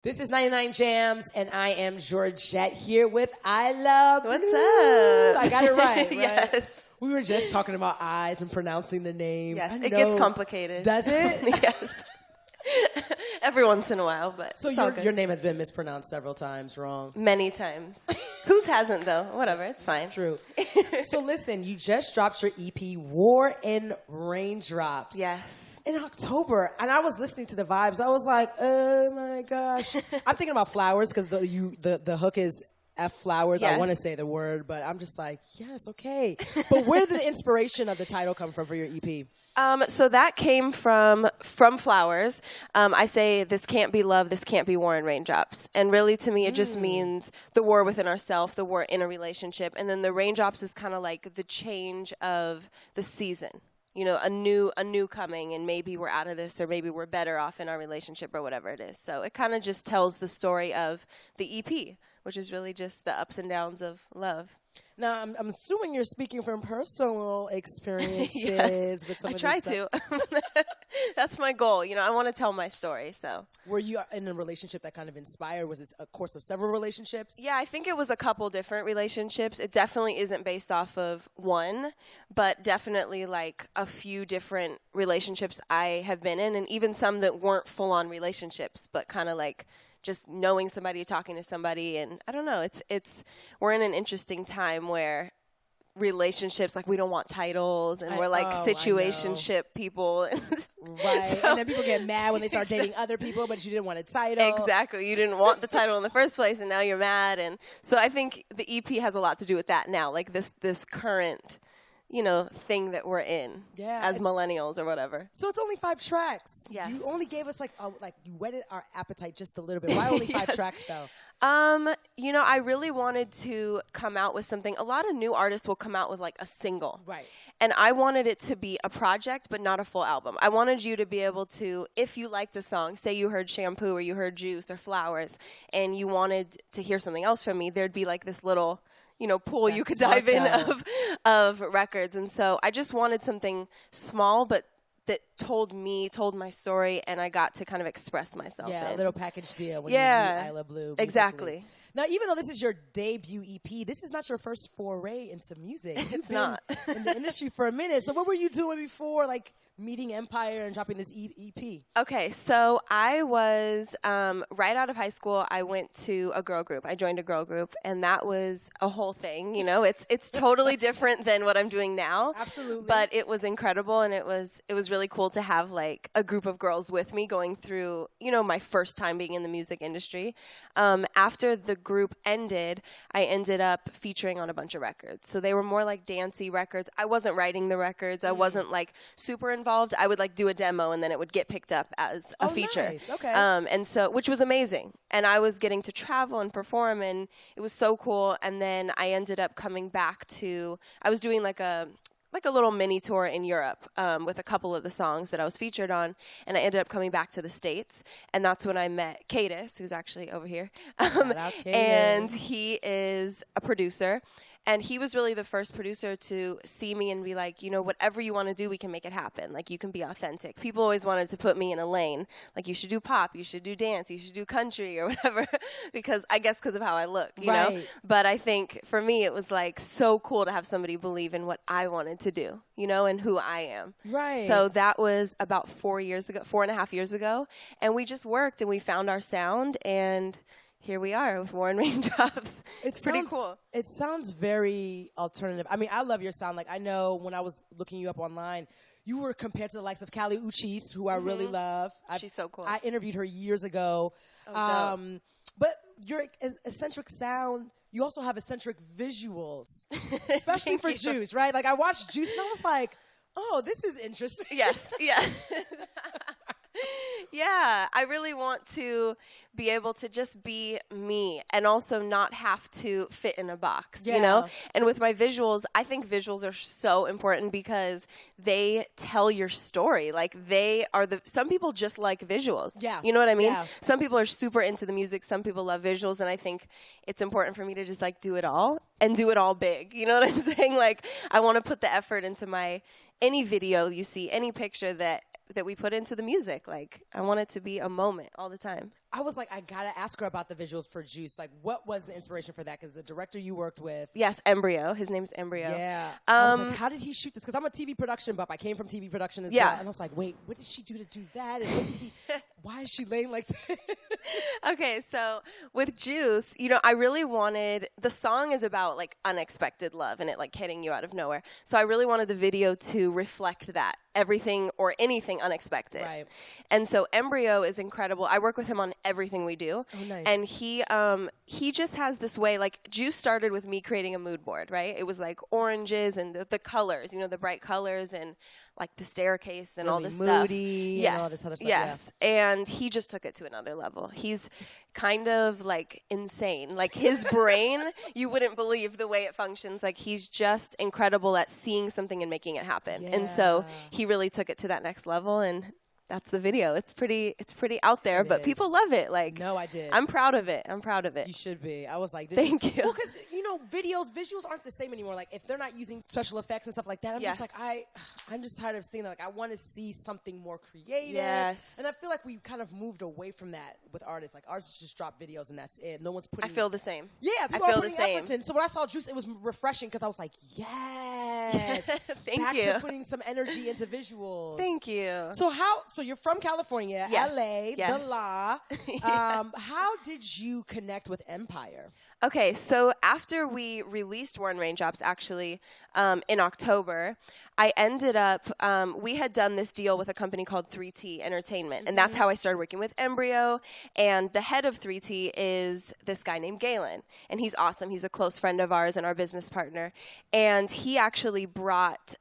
This is 99 JAMZ, and I am Georgette here with Iyla. What's up? I got it right? Yes. We were just talking about eyes and pronouncing the names. Yes, it gets complicated. Does it? Yes. Every once in a while, but so your name has been mispronounced several times wrong. Many times. Whose hasn't, though? Whatever, it's fine. True. So listen, you just dropped your EP, War and Raindrops. Yes. In October, and I was listening to the vibes. I was like, oh my gosh. I'm thinking about flowers because the hook is F flowers. Yes. I want to say the word, but I'm just like, yes, okay. But where did the inspiration of the title come from for your EP? So that came from flowers. I say this can't be love, this can't be war and raindrops. And really, to me, it just means the war within ourselves, the war in a relationship. And then the raindrops is kind of like the change of the season. You know, a new coming, and maybe we're out of this, or maybe we're better off in our relationship, or whatever it is. So it kind of just tells the story of the EP, which is really just the ups and downs of love. Now, I'm assuming you're speaking from personal experiences Yes, with some I of try this stuff. to. That's my goal. You know, I want to tell my story. So, were you in a relationship that kind of inspired? Was it a course of several relationships? Yeah, I think it was a couple different relationships. It definitely isn't based off of one, but definitely like a few different relationships I have been in, and even some that weren't full-on relationships, but kind of like just knowing somebody, talking to somebody, and I don't know. It's we're in an interesting time where relationships, like, we don't want titles, and we're like situationship people. Right. So, and then people get mad when they start dating other people, but you didn't want a title. Exactly. You didn't want the title in the first place, and now you're mad. And so I think the EP has a lot to do with that now, like this current, you know, thing that we're in as millennials or whatever. So it's only 5 tracks. Yes. You only gave us like you whetted our appetite just a little bit. Why only 5 tracks though? You know, I really wanted to come out with something. A lot of new artists will come out with like a single. Right. And I wanted it to be a project, but not a full album. I wanted you to be able to, if you liked a song, say you heard Shampoo or you heard Juice or Flowers, and you wanted to hear something else from me, there'd be like this little, you know, pool you could dive in of records. And so I just wanted something small, but that told my story, and I got to kind of express myself. Yeah, in. a little package deal when you meet Iyla Blue. Musically. Exactly. Now, even though this is your debut EP, this is not your first foray into music. It's not. in the industry for a minute. So what were you doing before, like, meeting Empire and dropping this EP? Okay, so I was, right out of high school, I went to a girl group. I joined a girl group, and that was a whole thing. You know, it's totally different than what I'm doing now. Absolutely. But it was incredible, and it was really cool to have, like, a group of girls with me going through, you know, my first time being in the music industry. After the group ended, I ended up featuring on a bunch of records. So they were more like dancey records. I wasn't writing the records. I wasn't like super involved. I would like do a demo, and then it would get picked up as a feature. Nice. Okay. And so, which was amazing. And I was getting to travel and perform, and it was so cool. And then I ended up coming back to, I was doing like a little mini tour in Europe with a couple of the songs that I was featured on, and I ended up coming back to the States, and that's when I met Cadis, who's actually over here, and he is a producer, and he was really the first producer to see me and be like, you know, whatever you want to do, we can make it happen. Like, you can be authentic. People always wanted to put me in a lane. Like, you should do pop, you should do dance, you should do country or whatever, because of how I look, you know? But I think for me, it was like so cool to have somebody believe in what I wanted to do, you know, and who I am. Right. So that was about 4.5 years ago. And we just worked, and we found our sound, and here we are with War and Raindrops. It's pretty cool. It sounds very alternative. I mean, I love your sound. Like, I know when I was looking you up online, you were compared to the likes of Kali Uchis, who I really love. She's so cool. I interviewed her years ago. Oh, dope. But your eccentric sound, you also have eccentric visuals, especially for Juice, right? Like, I watched Juice, and I was like, oh, this is interesting. Yes, yeah. Yeah, I really want to be able to just be me and also not have to fit in a box, you know? And with my visuals, I think visuals are so important because they tell your story. Like, some people just like visuals. Yeah. You know what I mean? Yeah. Some people are super into the music. Some people love visuals. And I think it's important for me to just, like, do it all and do it all big. You know what I'm saying? Like, I want to put the effort into any video you see, any picture that that we put into the music. Like, I want it to be a moment all the time. I was like, I gotta ask her about the visuals for Juice. Like, what was the inspiration for that? Because the director you worked with. Yes, Embryo. His name's Embryo. Yeah. I was like, how did he shoot this? Because I'm a TV production buff. I came from TV production as well. And I was like, wait, what did she do to do that? And what did he, why is she laying like this? Okay, so with Juice, you know, I really wanted, the song is about like unexpected love and it like hitting you out of nowhere. So I really wanted the video to reflect that. Everything or anything unexpected. Right. And so Embryo is incredible. I work with him on everything we do. Oh, nice. And he just has this way, like, Juice started with me creating a mood board, right? It was like oranges and the colors, you know, the bright colors and like the staircase and really all this stuff. moody and all this other stuff. Yes. Yeah. And he just took it to another level. He's kind of like insane. Like his brain, you wouldn't believe the way it functions. Like he's just incredible at seeing something and making it happen. Yeah. And so he really took it to that next level, and that's the video. It's pretty out there, but people love it. Like, no, I did. I'm proud of it. You should be. I was like, Thank you. Well, because, you know, visuals aren't the same anymore. Like, if they're not using special effects and stuff like that, I'm just like, I'm just tired of seeing that. Like, I want to see something more creative. Yes. And I feel like we kind of moved away from that with artists. Like, artists just drop videos and that's it. No one's putting... I feel the same. Yeah, people I are feel putting the same. efforts in. So when I saw Juice, it was refreshing because I was like, yes. Thank you. Back to putting some energy into visuals. Thank you. So you're from California, Yes. LA, Yes. the law. How did you connect with Empire? Okay, so after we released Warren Raindrops, actually, in October, I ended up, we had done this deal with a company called 3T Entertainment, and that's how I started working with Embryo, and the head of 3T is this guy named Galen, and he's awesome. He's a close friend of ours and our business partner, and he actually brought...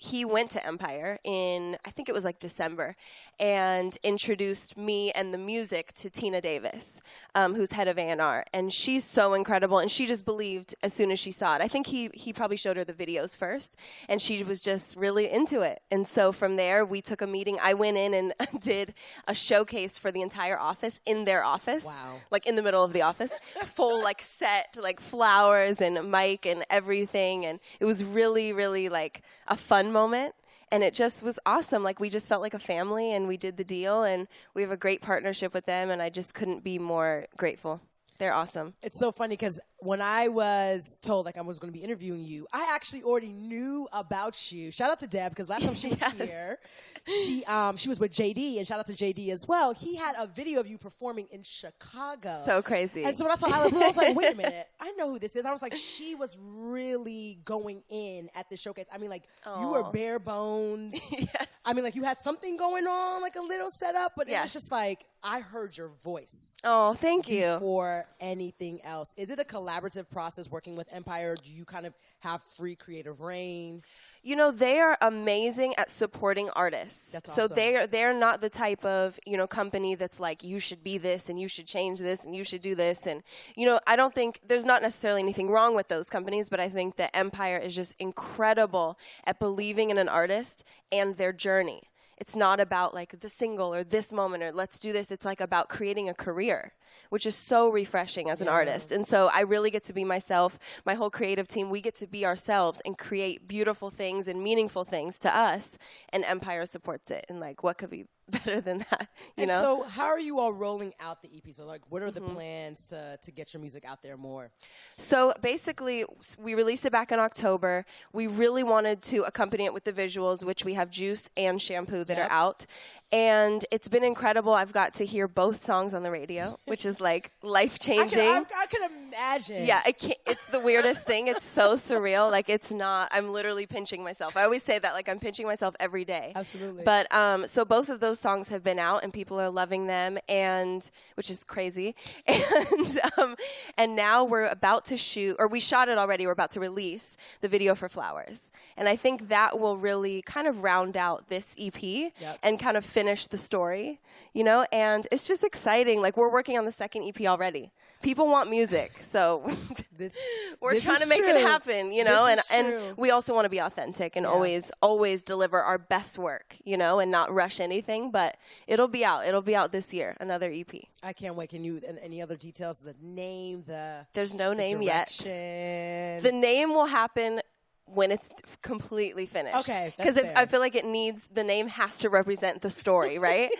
he went to Empire in, I think it was like December, and introduced me and the music to Tina Davis, who's head of A&R. And she's so incredible, and she just believed as soon as she saw it. I think he probably showed her the videos first, and she was just really into it. And so from there, we took a meeting. I went in and did a showcase for the entire office in their office. Wow. Like in the middle of the office. Full like set, like flowers and mic and everything. And it was really, really like a fun moment, and it just was awesome. Like, we just felt like a family, and we did the deal, and we have a great partnership with them, and I just couldn't be more grateful. They're awesome. It's so funny because when I was told like I was going to be interviewing you, I actually already knew about you. Shout out to Deb, because last time she was here, she was with JD, and shout out to JD as well. He had a video of you performing in Chicago. So crazy. And so when I saw Iyla Blue, I was like, wait a minute, I know who this is. I was like, she was really going in at the showcase. I mean, like, you were bare bones. Yes. I mean, like, you had something going on, like a little setup, but it Yes. was just like, I heard your voice. Oh, thank you. Before anything else. Is it a collaborative process working with Empire? Do you kind of have free creative reign? You know, they are amazing at supporting artists. That's so awesome. they're not the type of, you know, company that's like, you should be this and you should change this and you should do this. And, you know, I don't think there's not necessarily anything wrong with those companies, but I think that Empire is just incredible at believing in an artist and their journey. It's not about like the single or this moment or let's do this. It's like about creating a career, which is so refreshing as an artist. And so I really get to be myself. My whole creative team, we get to be ourselves and create beautiful things and meaningful things to us. And Empire supports it. And like, what could be better than that? You know? So how are you all rolling out the EP? So like, what are the plans to get your music out there more? So basically, we released it back in October. We really wanted to accompany it with the visuals, which we have Juice and Shampoo that are out. And it's been incredible. I've got to hear both songs on the radio, which is like life-changing. I can imagine. Yeah, it's the weirdest thing. It's so surreal. Like, it's not, I'm literally pinching myself. I always say that, like, I'm pinching myself every day. Absolutely. But so both of those songs have been out, and people are loving them, and which is crazy. And now we're about to shoot, or we shot it already. We're about to release the video for Flowers. And I think that will really kind of round out this EP and kind of finish the story, you know? And it's just exciting. Like, we're working on the second EP already. People want music, so we're trying to make it happen, you know? And we also want to be authentic and always deliver our best work, you know, and not rush anything. But it'll be out. It'll be out this year, another EP. I can't wait. Can you, any other details? The name, There's no name direction. yet. The name will happen when it's completely finished. Okay, because I feel like the name has to represent the story, right?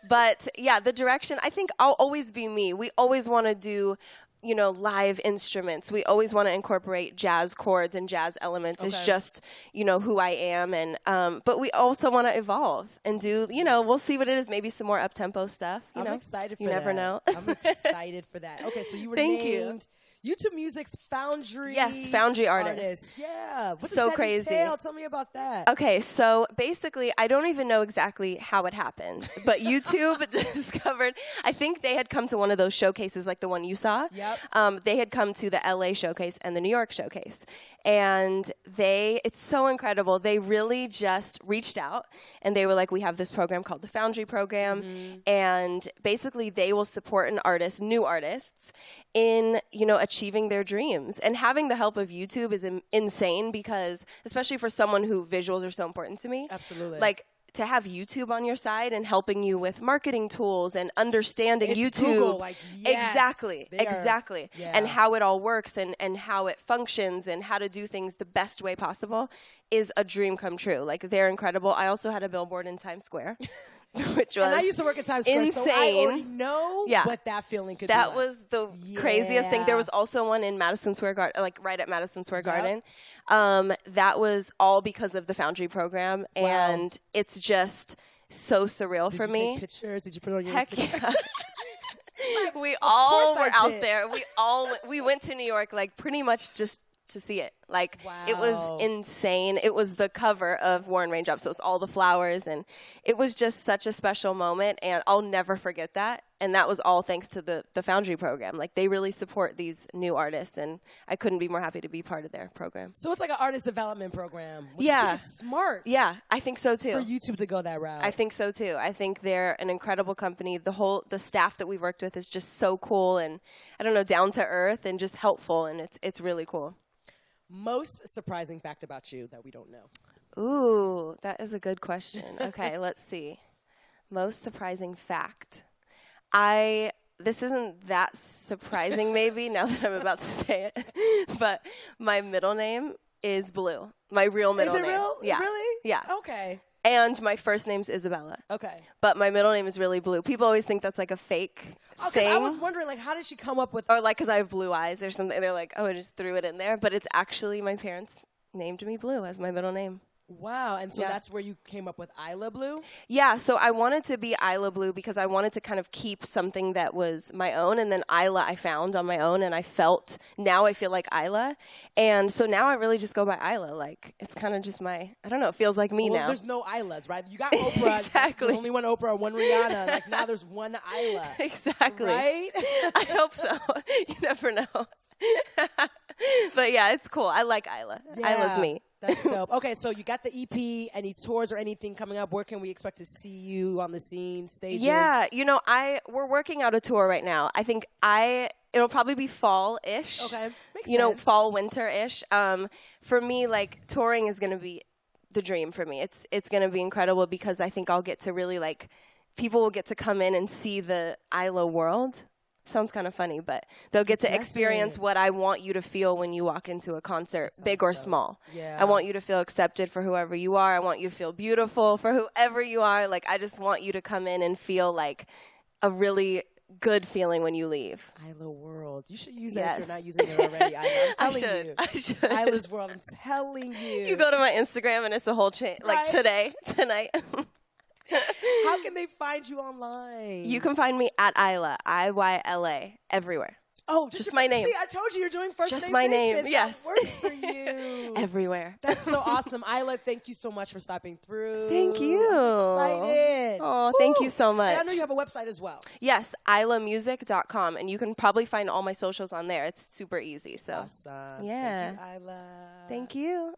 But yeah, the direction, I think I'll always be me. We always want to do, you know, live instruments. We always want to incorporate jazz chords and jazz elements. It's just, you know, who I am. And but we also want to evolve and do, you know, we'll see what it is. Maybe some more up-tempo stuff. You know? Excited for that. You never know. I'm excited for that. Okay, so you were named YouTube Music's Foundry. Yes, Foundry artist. Yeah. What does so that crazy. entail? Tell me about that. Okay, so basically, I don't even know exactly how it happened, but YouTube discovered, I think they had come to one of those showcases like the one you saw. Yep. They had come to the LA showcase and the New York showcase. And it's so incredible. They really just reached out and they were like, we have this program called the Foundry Program. And basically they will support an artist, new artists, in, you know, achieving their dreams. And having the help of YouTube is insane because, especially for someone who visuals are so important to me. Absolutely. Like, to have YouTube on your side and helping you with marketing tools and understanding it's YouTube. Google, like, yes, exactly. Yeah. And how it all works and how it functions and how to do things the best way possible is a dream come true. Like, they're incredible. I also had a billboard in Times Square. Which was and I used to work at Times Square, insane. so I already know what that feeling could be like. That was the craziest thing. There was also one in Madison Square Garden, like right at Madison Square Garden. That was all because of the Foundry program, and it's just so surreal for me. Did you take pictures? Did you put it on your Heck Instagram? Yeah. We all were out there. We went to New York, like pretty much just to see it. Like, it was insane. It was the cover of Warren Raindrops, so it's all the flowers, and it was just such a special moment, and I'll never forget that. And that was all thanks to the Foundry program. Like, they really support these new artists, and I couldn't be more happy to be part of their program. So it's like an artist development program, which I think is smart. Yeah, I think so too. For YouTube to go that route. I think so too. I think they're an incredible company. The staff that we've worked with is just so cool and, I don't know, down to earth and just helpful, and it's really cool. Most surprising fact about you that we don't know? Ooh, that is a good question. Okay, let's see. Most surprising fact. This isn't that surprising maybe now that I'm about to say it, but my middle name is Blue. My real middle name. Is it real? Yeah. Really? Yeah. Okay. And my first name's Isabella. Okay. But my middle name is really Blue. People always think that's like a fake thing. I was wondering, like, how did she come up with... Or like, because I have blue eyes or something. They're like, oh, I just threw it in there. But it's actually my parents named me Blue as my middle name. Wow. And so that's where you came up with Iyla Blue? Yeah. So I wanted to be Iyla Blue because I wanted to kind of keep something that was my own. And then Iyla I found on my own. And now I feel like Iyla. And so now I really just go by Iyla. Like, it's kind of just it feels like me now. There's no Iylas, right? You got Oprah. Exactly. There's only one Oprah, one Rihanna. Like, now there's one Iyla. Exactly. Right? I hope so. You never know. But yeah, it's cool. I like Iyla. Yeah. Iyla's me. That's dope. Okay, so you got the EP. Any tours or anything coming up? Where can we expect to see you on the scene, stages? Yeah, we're working out a tour right now. I think it'll probably be fall-ish. Okay, makes sense. Fall, winter-ish. For me, like, touring is going to be the dream for me. It's going to be incredible because I think I'll get to really, like, people will get to come in and see the Iyla world. Sounds kind of funny, but they'll get to experience what I want you to feel when you walk into a concert, big or small. Yeah. I want you to feel accepted for whoever you are. I want you to feel beautiful for whoever you are. Like, I just want you to come in and feel like a really good feeling when you leave. Iyla World. You should use that if you're not using it already, Iyla. I'm telling you. I should. Iyla's World. I'm telling you. You go to my Instagram and it's a whole chain. Like, tonight. How can they find you online? You can find me at Iyla, Iyla, everywhere. Oh, just my name. See, I told you you're doing first just name my basis. name. Yes, that works for you. Everywhere. That's so awesome, Iyla. Thank you so much for stopping through. Thank you. I'm excited. Oh, thank you so much. And I know you have a website as well. Yes, IylaMusic.com, and you can probably find all my socials on there. It's super easy. So awesome. yeah. Thank you, Iyla. Thank you.